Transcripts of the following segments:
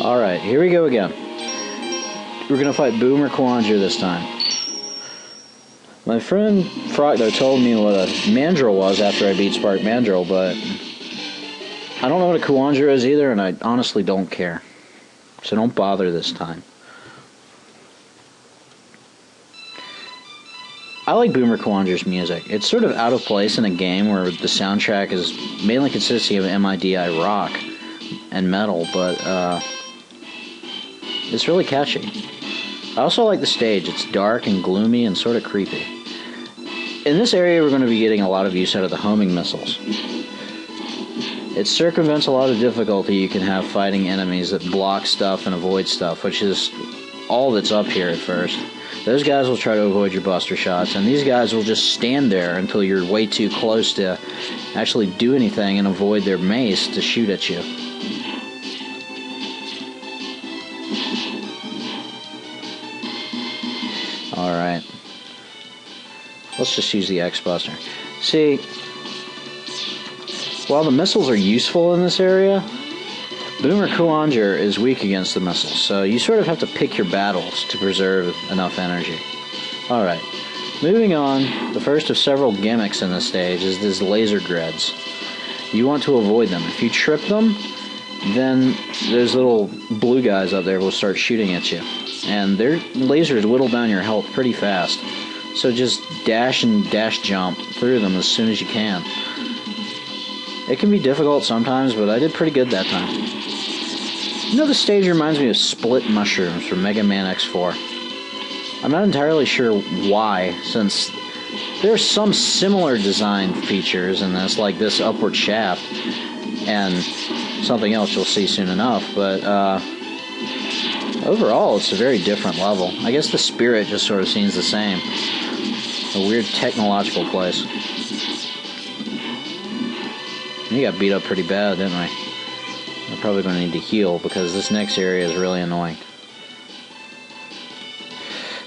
Alright, here we go again. We're gonna fight Boomer Kuwanger this time. My friend Frogdo told me what a Mandrill was after I beat Spark Mandrill, but I don't know what a Kuwanger is either, and I honestly don't care. So don't bother this time. I like Boomer Kuwanger's music. It's sort of out of place in a game where the soundtrack is mainly consisting of MIDI rock and metal, but it's really catchy. I also like the stage. It's dark and gloomy and sort of creepy. In this area, we're going to be getting a lot of use out of the homing missiles. It circumvents a lot of difficulty you can have fighting enemies that block stuff and avoid stuff, which is all that's up here at first. Those guys will try to avoid your buster shots, and these guys will just stand there until you're way too close to actually do anything and avoid their mace to shoot at you. Alright. Let's just use the X-Buster. See, while the missiles are useful in this area, Boomer Kuwanger is weak against the missiles, so you sort of have to pick your battles to preserve enough energy. Alright, moving on, the first of several gimmicks in this stage is these laser grids. You want to avoid them. If you trip them, then those little blue guys up there will start shooting at you. And their lasers whittle down your health pretty fast. So just dash and dash jump through them as soon as you can. It can be difficult sometimes, but I did pretty good that time. You know, this stage reminds me of Split Mushrooms from Megaman X4. I'm not entirely sure why, since there are some similar design features in this, like this upward shaft, and something else you'll see soon enough, but overall it's a very different level. I guess the spirit just sort of seems the same. A weird technological place. We got beat up pretty bad, didn't we? We're probably going to need to heal because this next area is really annoying.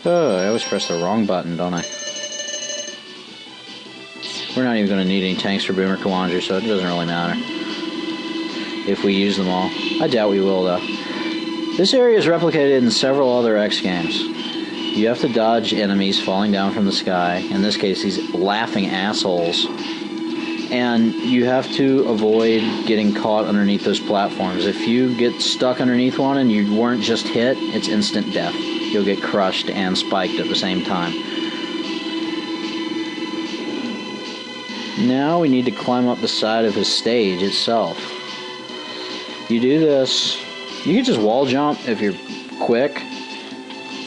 Oh, I always press the wrong button, don't I? We're not even going to need any tanks for Boomer Kuwanger, so it doesn't really matter if we use them all. I doubt we will, though. This area is replicated in several other X games. You have to dodge enemies falling down from the sky, in this case these laughing assholes, and you have to avoid getting caught underneath those platforms. If you get stuck underneath one and you weren't just hit, it's instant death. You'll get crushed and spiked at the same time. Now we need to climb up the side of his stage itself. You do this, you can just wall jump if you're quick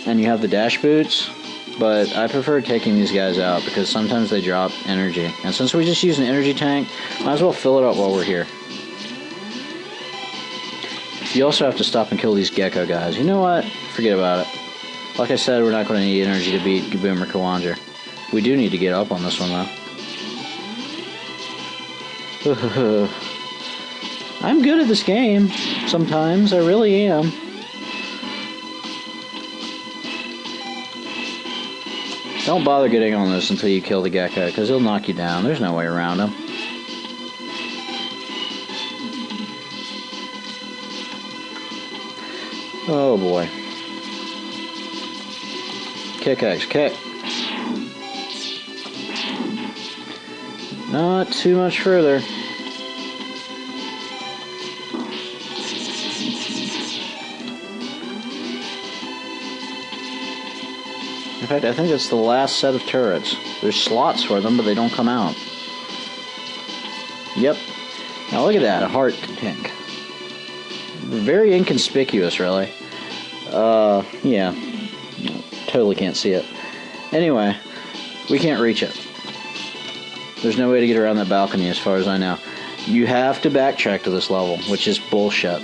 and you have the dash boots, but I prefer taking these guys out because sometimes they drop energy. And since we just use an energy tank, might as well fill it up while we're here. You also have to stop and kill these gecko guys. You know what? Forget about it. Like I said, we're not going to need energy to beat Boomer Kuwanger. We do need to get up on this one, though. I'm good at this game. Sometimes. I really am. Don't bother getting on this until you kill the gecko, because he'll knock you down. There's no way around him. Oh boy. Kick X, kick. Not too much further. In fact, I think it's the last set of turrets. There's slots for them, but they don't come out. Yep. Now look at that, a heart tank. Very inconspicuous, really. Yeah. Totally can't see it. Anyway, we can't reach it. There's no way to get around that balcony as far as I know. You have to backtrack to this level, which is bullshit.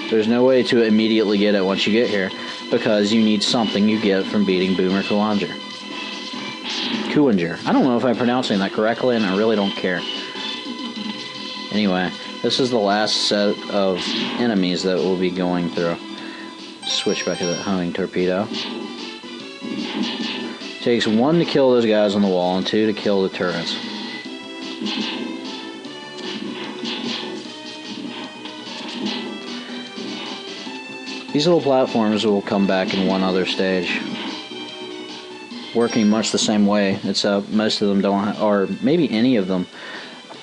There's no way to immediately get it once you get here, because you need something you get from beating Boomer Kuwanger. Kuwanger. I don't know if I'm pronouncing that correctly, and I really don't care. Anyway, this is the last set of enemies that we'll be going through. Switch back to that homing torpedo. Takes 1 to kill those guys on the wall, and 2 to kill the turrets. These little platforms will come back in one other stage, working much the same way. It's most of them don't, or maybe any of them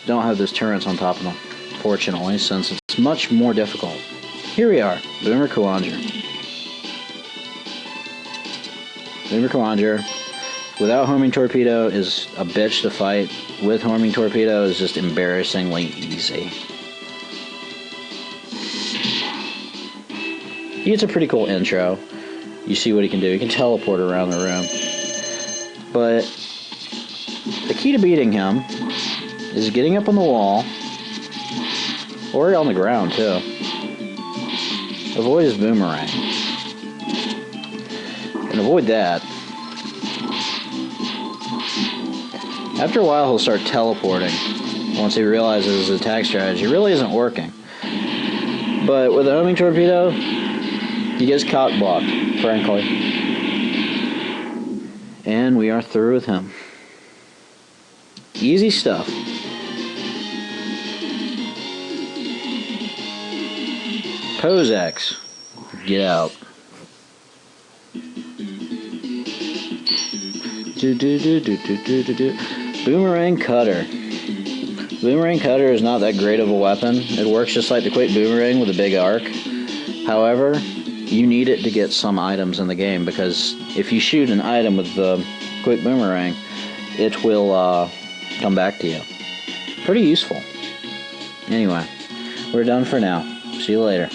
don't have those turrets on top of them. Fortunately, since it's much more difficult. Here we are, Boomer Kuwanger. Boomer Kuwanger, without homing torpedo, is a bitch to fight. With homing torpedo, is just embarrassingly easy. He gets a pretty cool intro. You see what he can do. He can teleport around the room. But the key to beating him is getting up on the wall, or on the ground too. Avoid his boomerang. And avoid that. After a while, he'll start teleporting once he realizes his attack strategy really isn't working. But with a homing torpedo, he gets cock-blocked, frankly. And we are through with him. Easy stuff. Pose X. Get out. Boomerang Cutter. Boomerang Cutter is not that great of a weapon. It works just like the Quick Boomerang with a big arc. However, you need it to get some items in the game, because if you shoot an item with the Quick Boomerang, it will come back to you. Pretty useful. Anyway, we're done for now. See you later.